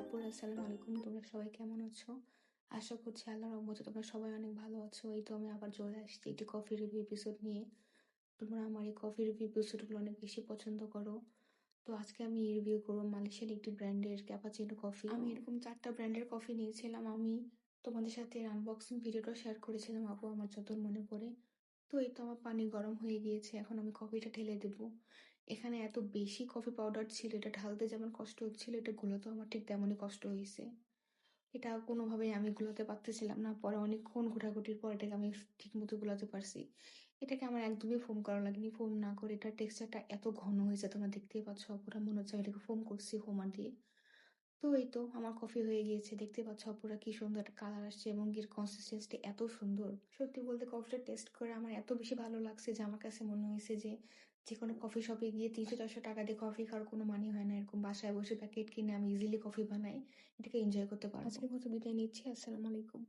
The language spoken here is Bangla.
আপুরা আসসালামু আলাইকুম। তোমরা সবাই কেমন আছো? আশা করছি আল্লাহর রহমতে তোমরা সবাই অনেক ভালো আছো। এই তো আমি আবার চলে আসছি একটি কফি রিভিউ এপিসোড নিয়ে। তোমরা আমার এই কফি রিভিউ এপিসোডগুলো অনেক বেশি পছন্দ করো। তো আজকে আমি রিভিউ করবো মালয়েশিয়ান একটি ব্র্যান্ডের ক্যাপাচিনো কফি। আমি এরকম 4টা ব্র্যান্ডের কফি নিয়েছিলাম। আমি তোমাদের সাথে আনবক্সিং ভিডিওটা শেয়ার করেছিলাম আপু, আমার যতদূর মনে পড়ে। তো এই তো আমার পানি গরম হয়ে গিয়েছে। এখন আমি কফিটা ঢেলে দেবো। এখানে এত বেশি কফি পাউডার ছিল, এটা ঢালতে যেমন কষ্ট হচ্ছিল, এটা গুলাতেও আমার ঠিক তেমনই কষ্ট হয়েছে। এটা কোনোভাবেই আমি গুলাতে পারতেছিলাম না। পরে অনেকক্ষণ ঘোটাঘুটির পর এটাকে আমি ঠিক মতো গুলাতে পারছি। এটাকে আমার একদমই ফোম করা লাগেনি। ফোম না করে এটার টেক্সচারটা এত ঘন হয়েছে, তোমরা দেখতেই পাচ্ছ অপুরা, মনে হচ্ছে আমি এটাকে ফোম করছি ফোমার দিয়ে। তো এই তো আমার কফি হয়ে গিয়েছে, দেখতে পাচ্ছ অপুরা কি সুন্দর একটা কালার আসছে এবং এর কনসিস্টেন্সি এত সুন্দর। সত্যি বলতে কফিটা টেস্ট করে আমার এত বেশি ভালো লাগছে যে আমার কাছে মনে হয়েছে যে যে কোনো কফি শপে গিয়ে 300-400 টাকা দিয়ে কফি খাওয়ার কোনো মানে হয় না। এরকম বাসায় বসে প্যাকেট কিনে আমি ইজিলি কফি বানাই, এটাকে এনজয় করতে পারবো। আজকের মতো বিদায় নিচ্ছি। আসসালামু আলাইকুম।